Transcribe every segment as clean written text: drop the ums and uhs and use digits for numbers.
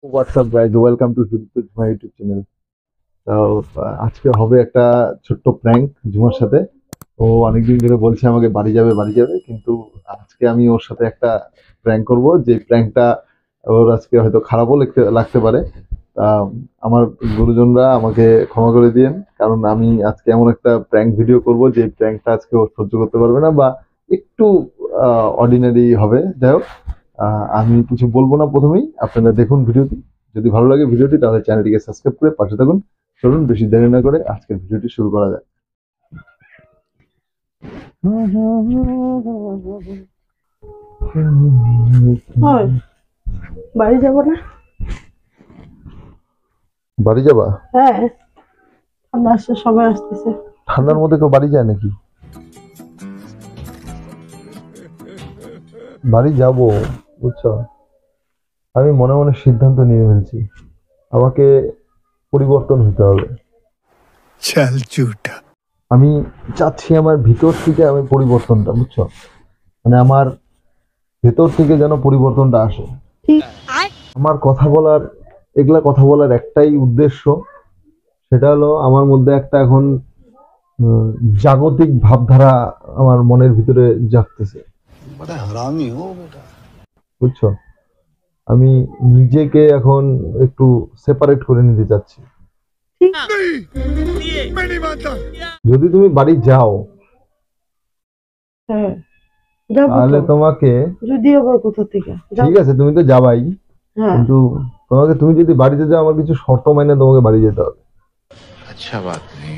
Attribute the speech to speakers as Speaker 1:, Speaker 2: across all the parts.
Speaker 1: WhatsApp guys, welcome to my YouTube channel. তো আজকে হবে একটা ছোট্ট প্র্যাঙ্ক ঝুমার সাথে। ও অনেকদিন ধরে বলছে আমাকে বাড়ি যাবে বাড়ি যাবে, কিন্তু আজকে আমি ওর সাথে একটা প্র্যাঙ্ক করব, যে প্র্যাঙ্কটা ওর আজকে হয়তো খারাপও লাগতে পারে। তা আমার গুরুজনরা আমাকে ক্ষমা করে দিয়েন, কারণ আমি আজকে এমন একটা প্র্যাঙ্ক ভিডিও করব যে প্র্যাঙ্কটা আজকে ও সহ্য করতে পারবে না, বা একটু অর্ডিনারি হবে। যাই হোক, আমি কিছু বলবো না, প্রথমেই আপনারা দেখুন ভিডিওটি। যদি ভালো লাগে ভিডিওটি, তাহলে চ্যানেলটিকে সাবস্ক্রাইব করে পাশে থাকুন। চলুন বেশি দেরি না করে আজকের ভিডিওটি শুরু করা যাক।
Speaker 2: হয় বাড়ি যাব না।
Speaker 1: বাড়ি যাবা?
Speaker 2: হ্যাঁ, ঠান্ডা আসছে, সবাই আসতেছে।
Speaker 1: ঠান্ডার মধ্যে কেউ বাড়ি যায় নাকি? বাড়ি যাব, বুঝছো? আমি মনে মনে সিদ্ধান্ত নিয়ে ফেলছি, আমাকে পরিবর্তন হতে হবে।
Speaker 3: চল ঝুটা।
Speaker 1: আমি চাচ্ছি আমার ভিতর থেকে আমি পরিবর্তনটা, বুঝছো? মানে আমার ভেতর থেকে যেন পরিবর্তনটা আসে।
Speaker 2: ঠিক।
Speaker 1: আমার এগুলা কথা বলার একটাই উদ্দেশ্য, সেটা হলো আমার মধ্যে একটা এখন উম, জাগতিক ভাবধারা আমার মনের ভিতরে জাগতেছে,
Speaker 3: বড় হারামি হো বেটা।
Speaker 1: বুঝছো? আমি নিজেকে এখন একটু সেপারেট করে নিতে চাচ্ছি।
Speaker 2: ঠিক।
Speaker 1: যদি তুমি বাড়ি যাও,
Speaker 2: হ্যাঁ, যাবো
Speaker 1: তাহলে
Speaker 2: তো।
Speaker 1: তোমাকে,
Speaker 2: যদি আবার কোথা থেকে
Speaker 1: ঠিক আছে তুমি তো যাবাই,
Speaker 2: হ্যাঁ,
Speaker 1: কিন্তু তুমি যদি বাড়িতে যাও, আমার কিছু শর্ত মাইনে তোমাকে বাড়ি যেতে হবে।
Speaker 3: আচ্ছা বাত নেই।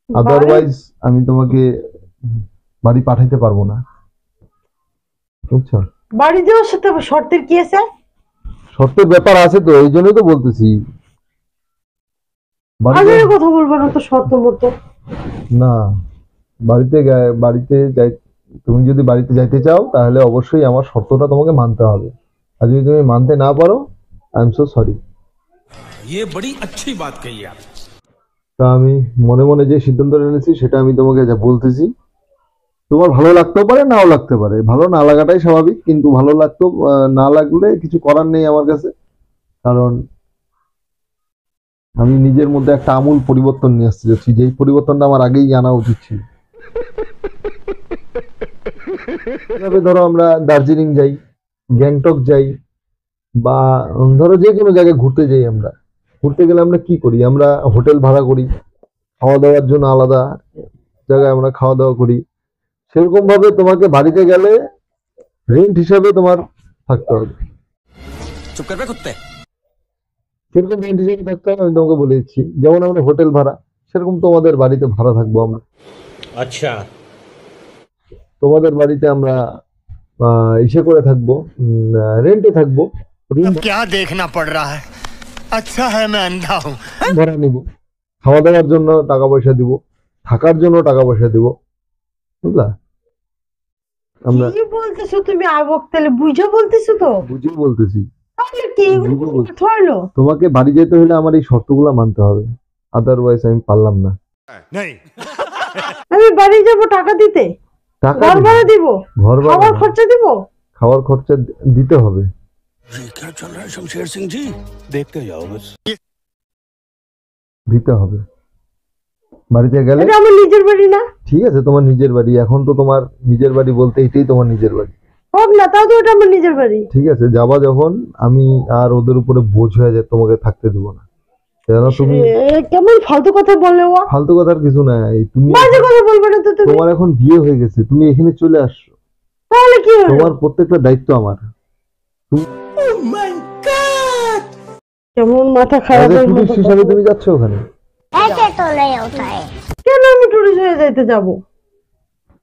Speaker 1: আদারওয়াইজ আমি তোমাকে বাড়ি পাঠাইতে পারবো না, বুঝছো?
Speaker 2: বাড়ি যাওয়ার সাথে আবার শর্তের কি আছে?
Speaker 1: শর্তের ব্যাপার আছে তো, এই জন্যই তো বলতেছি।
Speaker 2: আগে
Speaker 1: বাড়িতে
Speaker 2: কথা বলবো না তো শর্ত মতো।
Speaker 1: না, বাড়িতে যাই, তুমি যদি বাড়িতে যাইতে চাও তাহলে অবশ্যই আমার শর্তটা তোমাকে মানতে হবে। আর যদি তুমি মানতে না পারো, আই এম সো সরি।
Speaker 4: ये बड़ी अच्छी बात कही आप।
Speaker 1: তা আমি মনে মনে যে সিদ্ধান্ত নিয়েছি সেটা আমি তোমাকে যা বলতেছি, তোমার ভালো লাগতেও পারে, নাও লাগতে পারে। ভালো না লাগাটাই স্বাভাবিক, কিন্তু ভালো লাগতো না লাগলে কিছু করার নেই আমার কাছে। কারণ আমি নিজের মধ্যে একটা আমূল পরিবর্তন নিয়ে আসতে যাচ্ছি, যেই পরিবর্তনটা আমার আগেই জানা উচিত ছিল। এভাবে ধরো আমরা দার্জিলিং যাই, গ্যাংটক যাই, বা ধরো যে কোনো জায়গায় ঘুরতে যাই। আমরা ঘুরতে গেলে আমরা কি করি? আমরা হোটেল ভাড়া করি, খাওয়া দাওয়ার জন্য আলাদা জায়গায় আমরা খাওয়া দাওয়া করি। সেরকম ভাবে তোমাকে বাড়িতে গেলে রেন্ট হিসাবে তোমার থাকতে হবে,
Speaker 4: चुप कर बे कुत्ते।
Speaker 1: সেরকম রেন্ট হিসাবে থাকতে হবে। আমি তোমাকে বলে দিচ্ছি, যেমন আমরা হোটেল ভাড়া, সেরকম তোমাদের বাড়িতে ভাড়া থাকবো আমরা।
Speaker 4: अच्छा
Speaker 1: তোমাদের বাড়িতে আমরা ইসে করে থাকবো, রেন্টে থাকবো, রুম
Speaker 3: अब क्या देखना पड़ रहा है? अच्छा है मैं अंधा हूँ।
Speaker 1: ভাড়া নিব, খাওয়া দাওয়ার জন্য টাকা পয়সা দিব, থাকার জন্য টাকা পয়সা দিব, বুঝলা? আমরা
Speaker 2: কি বলতেছো তুমি? আবক তাহলে বুঝে বলতেছো তো?
Speaker 1: বুঝে বলতেছি।
Speaker 2: তাহলে কি
Speaker 1: বুঝে বলছি।
Speaker 2: হইলো?
Speaker 1: তোমাকে বাড়ি যেতে হলে আমার এই শর্তগুলো মানতে হবে, আদারওয়াইজ আমি পারলাম না।
Speaker 3: नहीं
Speaker 2: আমি বাড়ি যাব টাকা দিতে,
Speaker 1: টাকা
Speaker 2: ঘর
Speaker 1: দিব,
Speaker 2: ভাড়া দিব,
Speaker 1: ঘর ভাড়া
Speaker 2: খাবার
Speaker 1: না,
Speaker 2: খরচা দিব।
Speaker 1: খাওয়ার খরচা দিতে হবে,
Speaker 3: ये क्या चल रहा है शमशेर सिंह जी? देखते जाओ बस।
Speaker 1: দিতে হবে। বাড়িতে গেলে
Speaker 2: এটা আমার নিজের বাড়ি না?
Speaker 1: ঠিক আছে, তোমার নিজের বাড়ি। এখন তো তোমার নিজের বাড়ি বলতে এটাই তোমার নিজের বাড়ি।
Speaker 2: হোক না, তাও তো এটা আমার নিজের বাড়ি।
Speaker 1: ঠিক আছে, যাবা যখন, আমি আর ওদের উপরে বোঝ হয়ে যায় তোমাকে থাকতে দেবো না। কেন তুমি
Speaker 2: কেমন ফালতু কথা বলে ও?
Speaker 1: ফালতু কথার কিছু নাই। তুমি
Speaker 2: বাজে কথা বলবে না তো তুমি।
Speaker 1: তোমার এখন বিয়ে হয়ে গেছে, তুমি এখানে চলে আসছো,
Speaker 2: তাহলে কি হলো?
Speaker 1: তোমার প্রত্যেকটা দায়িত্ব আমার।
Speaker 2: কেমন মাথা খারাপ হয়ে
Speaker 1: টুরিস্ট হিসাবে তুমি যাচ্ছ ওখানে।
Speaker 5: ऐसे तो नहीं होता है।
Speaker 2: কেন আমি টুরিস্ট হয়ে যাইতে যাব?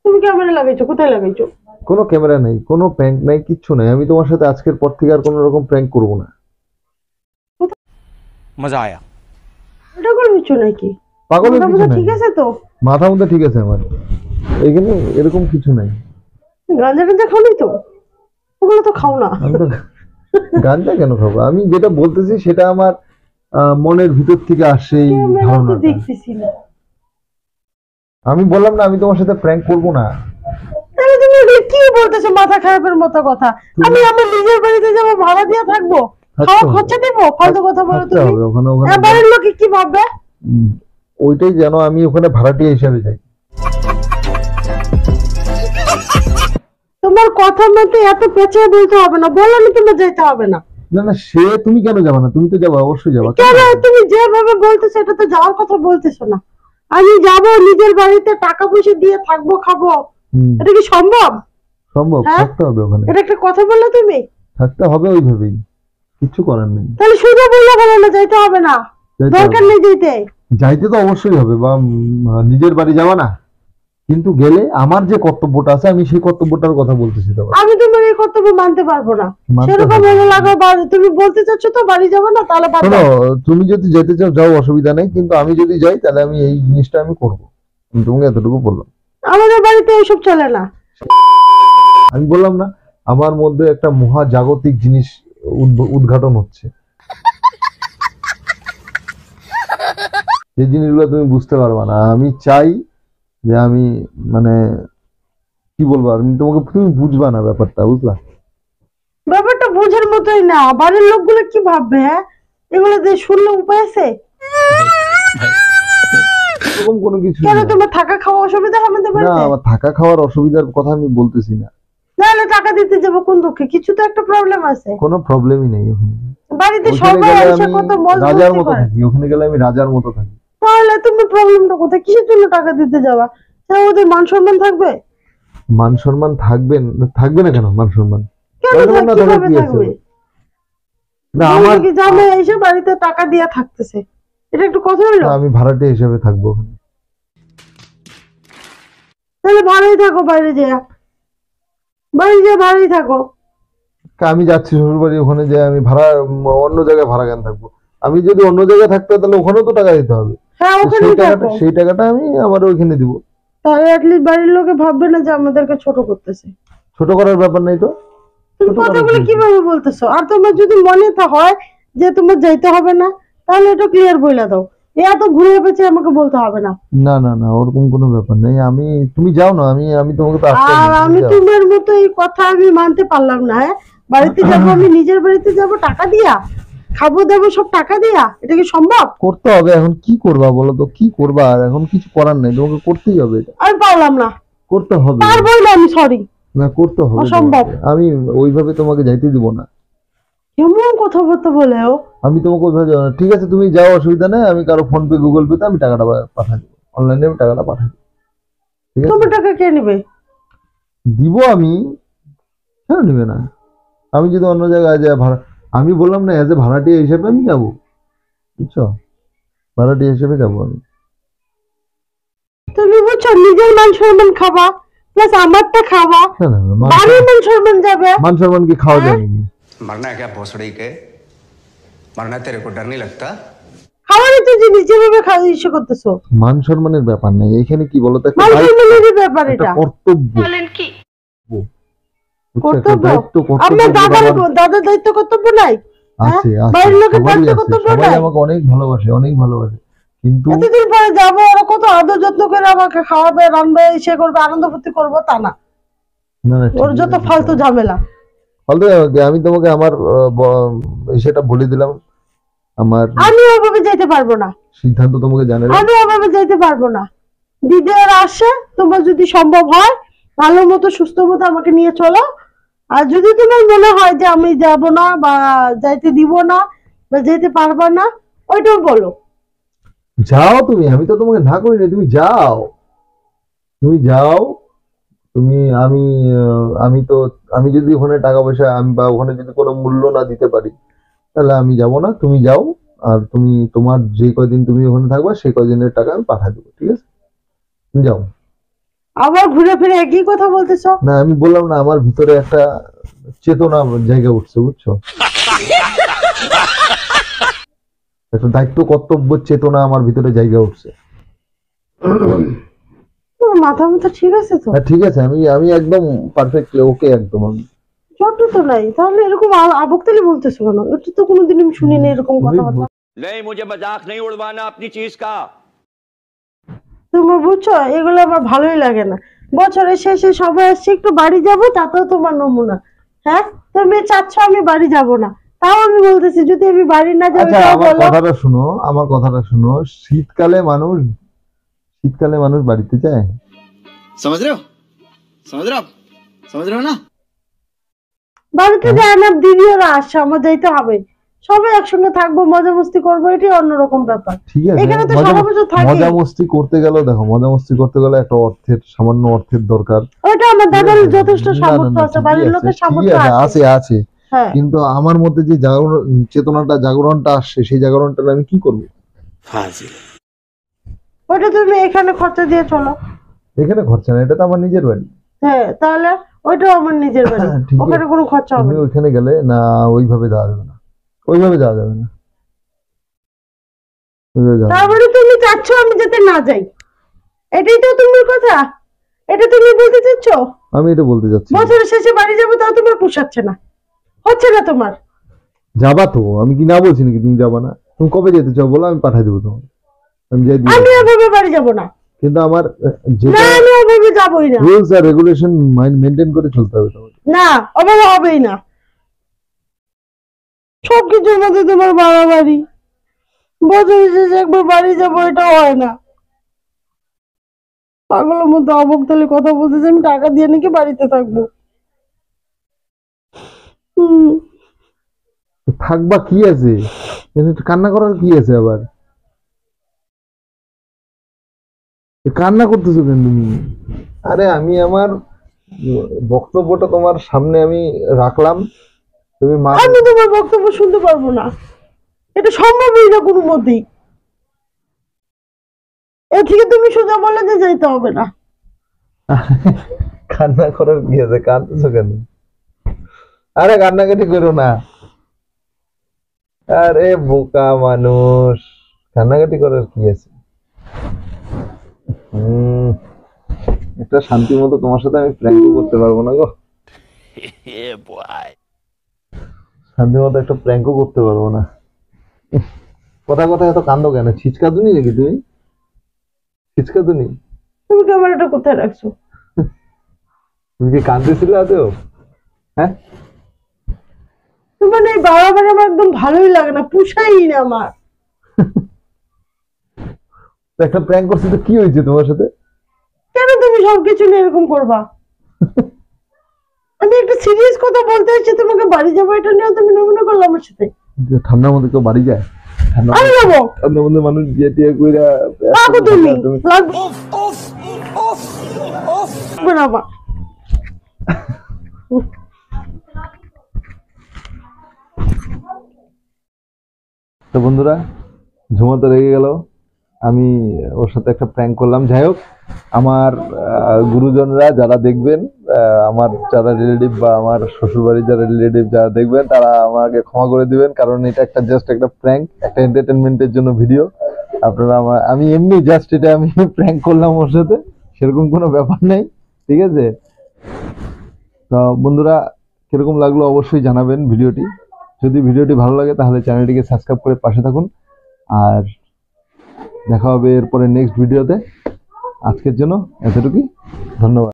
Speaker 2: তুমি ক্যামেরা লাগাইছো, কোথায় লাগাইছো?
Speaker 1: কোনো ক্যামেরা নাই, কোনো প্র্যাঙ্ক নাই, কিচ্ছু নাই। আমি তোমার সাথে আজকের পর থেকে আর কোনো রকম প্র্যাঙ্ক করবো না।
Speaker 4: मजा आया।
Speaker 2: এটা করছো নাকি?
Speaker 1: পাগলের
Speaker 2: মাথা
Speaker 1: কিছু
Speaker 2: মুথা
Speaker 1: নাই,
Speaker 2: ঠিক আছে তো?
Speaker 1: মাথা মধ্যে ঠিক আছে আমার, এখানে এরকম কিছু নাই।
Speaker 2: গাঁজা টাঞ্জা খাওনি তো? ওগুলো তো খাও না।
Speaker 1: আমি তো গানটা কেন খাবো? আমি যেটা বলতেছি সেটা আমার মনের ভিতর থেকে আসে এই
Speaker 2: ক্যামেরা তো
Speaker 1: ধারণাটা।
Speaker 2: দেখতেছি না।
Speaker 1: আমি বললাম না আমি তোমার সাথে প্র্যাঙ্ক করবো না।
Speaker 2: তাহলে তুমি এগুলো কি বলতেছো মাথা খারাপের মতো কথা? আমি আমার নিজের বাড়িতে যাবো, ভাড়া দিয়ে থাকবো, খাওয়া খরচা দেবো? ফালতু কথা বলো
Speaker 1: থাকতে
Speaker 2: তুমি।
Speaker 1: হবে ওখানে ওখানে
Speaker 2: হ্যাঁ, বাড়ির লোকে কি ভাববে?
Speaker 1: ওইটাই যেন আমি ওখানে ভাড়াটিয়া হিসাবে যাই।
Speaker 2: তোমার কথার মধ্যে এত পেঁচিয়ে বলতে হবে না, বললে তোমার যেতে হবে না।
Speaker 1: না না, সে তুমি কেন যাবে না? তুমি তো যাবে, অবশ্যই যাবে।
Speaker 2: কেন? তুমি যেভাবে বলতেছো এটা তো যাওয়ার কথা বলতেছো না। আমি যাবো নিজের বাড়িতে, টাকা পয়সা দিয়ে থাকবো, খাবো, এটা কি সম্ভব?
Speaker 1: সম্ভব,
Speaker 2: হ্যাঁ?
Speaker 1: থাকতে হবে ওখানে,
Speaker 2: এটা একটা কথা বললে তুমি?
Speaker 1: থাকতে হবে ওইভাবেই, কিছু করার নেই।
Speaker 2: তাহলে শুধু বললে ভালো না, যাইতে হবে না,
Speaker 1: যাইতে
Speaker 2: দরকার
Speaker 1: হবে।
Speaker 2: নেই যেতে।
Speaker 1: যাইতে তো অবশ্যই হবে, বা নিজের বাড়ি যাওয়া না, কিন্তু গেলে আমার যে কর্তব্যটা আছে আমি সেই কর্তব্যটার কথা বলতেছি। তো
Speaker 2: আমি তোমার এই কর্তব্য মানতে পারবো না।
Speaker 1: মানতে
Speaker 2: সেরকম
Speaker 1: হবে।
Speaker 2: ভালো লাগো, তুমি বলতে চাচ্ছ তো বাড়ি যাবো না, তাহলে বাদ
Speaker 1: শোনো,
Speaker 2: দাও।
Speaker 1: তুমি যদি যেতে চাও যাও, অসুবিধা নেই, কিন্তু আমি যদি যাই তাহলে আমি এই জিনিসটা আমি করবো। আমি তোমাকে এতটুকু বললাম।
Speaker 2: আমাদের বাড়িতে এসব চলে না।
Speaker 1: আমি বললাম না, আমার মধ্যে একটা মহাজাগতিক জিনিস উদ্ঘাটন হচ্ছে, এই জিনিসগুলো তুমি বুঝতে পারবে না। আমি চাই যে আমি মানে কি বলবো, আমি তোমাকে, তুমি বুঝবা না ব্যাপারটা, বুঝলা?
Speaker 2: ব্যাপারটা বোঝার মতোই না। বাড়ির লোকগুলো কি ভাববে? হ্যাঁ, এগুলো দিয়ে শুনলে উপায় আছে?
Speaker 1: এরকম কোনো কিছু
Speaker 2: কেন,
Speaker 1: না।
Speaker 2: তোমার থাকা খাওয়া অসুবিধা হবে আমাদের
Speaker 1: না,
Speaker 2: বাড়িতে?
Speaker 1: আমার থাকা খাওয়ার অসুবিধার কথা আমি বলতেছি না।
Speaker 2: নাহলে টাকা দিতে যাবো কোন দুঃখে? কিছু তো একটা প্রবলেম আছে।
Speaker 1: কোনো প্রবলেমই নেই ওখানে।
Speaker 2: বাড়িতে
Speaker 1: ওখানে
Speaker 2: সবাই
Speaker 1: গেলে
Speaker 2: এসে
Speaker 1: আমি
Speaker 2: কত
Speaker 1: রাজার
Speaker 2: মজবুতি
Speaker 1: মতো
Speaker 2: করে।
Speaker 1: থাকি, ওখানে গেলে আমি রাজার মতো থাকি।
Speaker 2: তাহলে তুমি প্রবলেমটা কোথায়? কিসের জন্য টাকা দিতে যাওয়া? তাহলে ওদের মান সম্মান থাকবে?
Speaker 1: মান সম্মান থাকবে থাকবে না কেন? মান সম্মান
Speaker 2: কেন
Speaker 1: মান সম্মান না থাকলে
Speaker 2: কিভাবে
Speaker 1: কি আছে?
Speaker 2: থাকবে?
Speaker 1: না আমার,
Speaker 2: কি জামে এসে বাড়িতে টাকা দিয়ে থাকতেছে, এটা একটু কথা হলো?
Speaker 1: আমি ভাড়াটে হিসেবে থাকবো ওখানে।
Speaker 2: তাহলে ভালোই থাকো, বাইরে যেয়া, বাইরে যেয়ে ভালোই থাকো।
Speaker 1: আমি যাচ্ছি শ্বশুর বাড়ি, ওখানে যে আমি ভাড়া অন্য জায়গায় ভাড়া কেন থাকবো? আমি যদি অন্য জায়গায় থাকতে হয়, তাহলে ওখানেও তো টাকা দিতে হবে।
Speaker 2: হ্যাঁ,
Speaker 1: তো
Speaker 2: ওখানেই থাকো।
Speaker 1: সেই টাকাটা আমি আমার ওইখানে দিব।
Speaker 2: তাহলে অ্যাটলিস্ট বাড়ির লোকে ভাববে না যে আমাদেরকে ছোট করতেছে।
Speaker 1: ছোট করার ব্যাপার নাই তো।
Speaker 2: তুমি
Speaker 1: ছোট করার
Speaker 2: কথাগুলো
Speaker 1: কি?
Speaker 2: কিভাবে বলতেছো? আর তোমার যদি মনে হয় যে তোমার যাইতে হবে না, তাহলে এটা ক্লিয়ার বইলা দাও। এত ঘুরে পেঁচে আমাকে বলতে হবে না।
Speaker 1: না না না, ওরকম কোনো ব্যাপার নেই। আমি, তুমি যাও না, আমি তোমাকে তো আশ্বাস
Speaker 2: আর
Speaker 1: দিই, তুমি
Speaker 2: আমি
Speaker 1: যাও।
Speaker 2: তোমার মতো এই কথা আমি মানতে পারলাম না। হ্যাঁ, বাড়িতে যাবো, আমি নিজের বাড়িতে যাব টাকা দিয়া, খাবো দেবো সব টাকা দিয়া, এটা কি সম্ভব?
Speaker 1: করতে হবে। এখন কি করবা বলো তো, কি করবা? আর এখন কিছু করার নেই, তোমাকে করতেই হবে এটা।
Speaker 2: আমি পারলাম না,
Speaker 1: করতে হবে,
Speaker 2: পারবোই না, আমি সরি।
Speaker 1: না করতে হবে
Speaker 2: অসম্ভব।
Speaker 1: তোমাকে। আমি ওইভাবে তোমাকে যাইতে দিব না।
Speaker 2: কেমন কথাবার্তা বলেও?
Speaker 1: আমি তোমাকে ওইভাবে যাবো না। ঠিক আছে, তুমি যাও, অসুবিধা নেই। আমি কারো ফোন পে, গুগল পে তে আমি টাকাটা পাঠাই দেবো, অনলাইনে আমি টাকাটা পাঠাই দেবো। ঠিক আছে,
Speaker 2: তোমার টাকা কে নেবে?
Speaker 1: দিব আমি। কেন নিবে না? আমি যদি অন্য জায়গায় যাই ভাড়া, আমি বললাম না, এজ এ ভাড়াটিয়া হিসেবে আমি যাবো, বুঝছো? ভাড়াটিয়া হিসেবে যাবো আমি।
Speaker 2: তুমি বুঝছো, নিজের মান সম্মান খাবা, প্লাস আমারটা খাবা,
Speaker 1: না না না,
Speaker 2: বাড়ির মান সম্মান যাবে।
Speaker 1: মান সম্মান কি খাওয়া যায় নাকি?
Speaker 4: मरना है क्या भोसड़ी के? मरना तेरे को डर नहीं लगता?
Speaker 2: খাবারই তো জিনিস, যেভাবে খাওয়া ইচ্ছে করতেছো।
Speaker 1: মান সম্মানের ব্যাপার নেই এখানে, কি বলতো, একটা
Speaker 2: মান সম্মানেরই ব্যাপার
Speaker 1: একটা
Speaker 2: এটা।
Speaker 1: কর্তব্য। বুঝছো? একটা
Speaker 2: কর্তব্য?
Speaker 1: দায়িত্ব,
Speaker 2: আপনার
Speaker 1: কর্তব্য
Speaker 2: দাদার দায়িত্ব কর্তব্য নাই?
Speaker 1: আছে, আছে,
Speaker 2: বাড়ির লোকের
Speaker 1: সবারই
Speaker 2: দায়িত্ব
Speaker 1: আছে।
Speaker 2: কর্তব্য
Speaker 1: সবাই
Speaker 2: নাই?
Speaker 1: আমাকে অনেক ভালোবাসে, অনেক ভালোবাসে, কিন্তু
Speaker 2: এতদিন পরে যাবো, ওরা কত আদর যত্ন করে আমাকে খাওয়াবে, রান্নাবে, ইসে করবে, আনন্দ ফুর্তি করবো, তা না।
Speaker 1: না না, ঠিক
Speaker 2: ওর যত
Speaker 1: আছে।
Speaker 2: ফালতু ঝামেলা।
Speaker 1: ফালতু আমি তোমাকে আমার সেটা বলে দিলাম, আমার
Speaker 2: আমি ওভাবে যেতে পারবো না,
Speaker 1: সিদ্ধান্ত তোমাকে জানালাম।
Speaker 2: আমি ওভাবে যেতে পারবো না। দিদি ওরা আসে, তোমার যদি সম্ভব হয় ভালো মতো সুস্থ মতো আমাকে নিয়ে চলো। আর যদি তোমার মনে হয় যে আমি যাব না, বা যাইতে দিব না, বা যেতে পারবা না, ওইটাও বলো।
Speaker 1: যাও তুমি, আমি তো তোমাকে না করি না, তুমি যাও, তুমি যাও। তুমি, আমি তো, আমি যদি ওখানে টাকা পয়সা আমি বা ওখানে যদি কোনো মূল্য না দিতে পারি, তাহলে আমি যাব না। তুমি যাও, আর তুমি তোমার যে কয়দিন তুমি ওখানে থাকবা সেই কয়দিনের টাকা আমি পাঠিয়ে দেবো, ঠিক আছে? তুমি যাও।
Speaker 2: আবার ঘুরে ফিরে একই কথা বলতেছো।
Speaker 1: না, আমি বললাম না, আমার ভিতরে একটা চেতনা জায়গা উঠছে, বুঝছো? একটা দায়িত্ব, কর্তব্য, চেতনা আমার ভিতরে জায়গা উঠছে।
Speaker 2: তোমার মাথা মাথা ঠিক আছে তো?
Speaker 1: হ্যাঁ, ঠিক আছে, আমি একদম পারফেক্ট, ওকে, একদম আমি।
Speaker 2: ছোট তো নাই, তাহলে এরকম আবকতালি বলতেছো কেন? এটা তো কোনোদিন আমি শুনিনি এরকম কথাবার্তা।
Speaker 3: नहीं मुझे मजाक नहीं उड़वाना अपनी चीज का।
Speaker 2: তুমি বুঝছো, এগুলো আমার ভালোই লাগে না। বছরের শেষে সবাই আসছে, একটু বাড়ি যাব, তাতেও তোমার নমুনা। হ্যাঁ, তুমি চাচ্ছ আমি বাড়ি যাব না, তাও আমি বলতেছি যদি আমি বাড়ি না যাই
Speaker 1: আচ্ছা
Speaker 2: তাও
Speaker 1: আমার
Speaker 2: বলো।
Speaker 1: কথাটা শুনো, আমার কথাটা শুনো, শীতকালে মানুষ বাড়িতে যায়?
Speaker 6: समझ रहे हो आप समझ रहे हो ना
Speaker 2: বাড়িতে যায় না, দিদিওরা আসছে, আমার যাইতে হবে, সবাই একসঙ্গে থাকবো, মজা মস্তি করবো, এটাই অন্যরকম ব্যাপার।
Speaker 1: ঠিক আছে,
Speaker 2: এখানে তো সারা বছর থাকি।
Speaker 1: মজা মস্তি করতে গেলেও দেখো, মজা মস্তি করতে গেলে একটা সামান্য অর্থের দরকার।
Speaker 2: ওইটা আমার দাদার যথেষ্ট
Speaker 1: না, না,
Speaker 2: সামর্থ্য
Speaker 1: না,
Speaker 2: আছে,
Speaker 1: ঠিকই
Speaker 2: বাড়ির
Speaker 1: আছে,
Speaker 2: লোকের
Speaker 1: ঠিকই
Speaker 2: সামর্থ্য
Speaker 1: আছে, আছে।
Speaker 2: হ্যাঁ,
Speaker 1: কিন্তু আমার মধ্যে যে জাগরণটা আসছে, সেই জাগরণটা আমি কি করব?
Speaker 2: ওইটা তুমি এখানে খরচা দিয়ে চলো।
Speaker 1: এখানে খরচা না, এটা তো আমার নিজের বাড়ি।
Speaker 2: হ্যাঁ, তাহলে ওইটাও আমার নিজের বাড়ি,
Speaker 1: ঠিক আছে।
Speaker 2: ওখানে কোনো খরচা হবে
Speaker 1: তুমি
Speaker 2: না।
Speaker 1: ওইখানে গেলে না, ওইভাবে যাওয়া যাবে না, ওইভাবে যাওয়া যাবে না, ওইভাবে যাওয়া যাবে না।
Speaker 2: তারপরে তুমি চাচ্ছ আমি যাতে না যাই, এটাই তো তোমার কথা, এটা তুমি বলতে চাচ্ছ?
Speaker 1: আমি এটা বলতে চাচ্ছি।
Speaker 2: বছরের শেষে বাড়ি যাবো, তাও তোমার পোষাচ্ছে না, হচ্ছে না তোমার।
Speaker 1: যাবা তো, আমি কি না বলছি নাকি তুমি যাবা না? তুমি কবে যেতে চাও বলো, আমি পাঠিয়ে দেবো তোমাকে, আমি যাই দিয়ে
Speaker 2: আমি
Speaker 1: দেবো।
Speaker 2: ওভাবে বাড়ি যাবো না,
Speaker 1: কিন্তু আমার
Speaker 2: না
Speaker 1: যেটা
Speaker 2: আমি ওভাবে যাবোই না,
Speaker 1: রুলস আর রেগুলেশন মেনটেন করে চলতে হবে তোমাকে।
Speaker 2: না ওভাবে হবেই না, সবকিছুর মধ্যে তোমার বাড়াবাড়ি, বছরের শেষে একবার বাড়ি যাবো, এটাও হয় না। পাগলের মধ্যে অবকতালে কথা বলতেছে, আমি টাকা দিয়ে নাকি বাড়িতে থাকবো।
Speaker 1: থাকবা কি আছে, এখানে কান্না করার কি আছে আবার? কান্না করতেছো কেন তুমি? আরে আমি আমার বক্তব্যটা তোমার সামনে আমি রাখলাম, তুমি
Speaker 2: আমি তোমার বক্তব্য শুনতে পারবো না, এটা সম্ভবই না কোনো মতেই। এর থেকে তুমি সোজা বলে যে যাইতে হবে না।
Speaker 1: কান্না করার কি আছে, কাঁদতেছো কেন? আরে কান্নাকাটি করো না, আরে বোকা মানুষ, কান্নাকাটি করার কি আছে? একটা শান্তি মতো তোমার সাথে আমি প্র্যাঙ্কও করতে পারবো না গো, শান্তি মতো একটা প্র্যাঙ্কও করতে পারবো না। কথা এত কান্দো কেন? ছিচকাদুনি নাকি তুমি? ছিচকাদুনি?
Speaker 2: তুমি ক্যামেরাটা কোথায় রাখছো?
Speaker 1: তুমি কি কাঁদতেছিলে আদৌ? হ্যাঁ,
Speaker 2: মানে এই বাড়াবাড়ি আমার একদম ভালোই লাগে না, পুষাই না আমার।
Speaker 1: একটা প্র্যাঙ্ক করছি তো কি হয়েছে তোমার সাথে?
Speaker 2: কেন তুমি সবকিছু নিয়ে এরকম করবা? আমি একটা সিরিয়াস কথা বলতে এসেছি, তোমাকে বাড়ি যাবো এটা নিয়ে তুমি নমুনা করলো আমার সাথে।
Speaker 1: ঠান্ডার মধ্যে কেউ বাড়ি যায়?
Speaker 2: আমি যাবো,
Speaker 1: ঠান্ডার মধ্যে মানুষ বিয়ে টিয়ে কইরা
Speaker 2: লাগো তুমি, লাগবে না আমার।
Speaker 1: তো বন্ধুরা, ঝুমা তো রেগে গেল, আমি ওর সাথে একটা প্র্যাঙ্ক করলাম। যাই হোক, আমার গুরুজনরা যারা দেখবেন, আমার যারা রিলেটিভ বা আমার শ্বশুরবাড়ির যারা রিলেটিভ যারা দেখবেন, তারা আমাকে ক্ষমা করে দিবেন, কারণ এটা একটা জাস্ট একটা প্র্যাঙ্ক, একটা এন্টারটেনমেন্টের জন্য ভিডিও। আপনারা আমি এমনি জাস্ট এটা আমি প্র্যাঙ্ক করলাম ওর সাথে, সেরকম কোনো ব্যাপার নেই, ঠিক আছে? তো বন্ধুরা, কিরকম লাগলো অবশ্যই জানাবেন ভিডিওটি। যদি ভিডিওটি ভালো লাগে তাহলে চ্যানেলটিকে সাবস্ক্রাইব করে পাশে থাকুন, আর দেখা হবে এরপরে নেক্সট ভিডিওতে। আজকের জন্য এতটুকুই, ধন্যবাদ।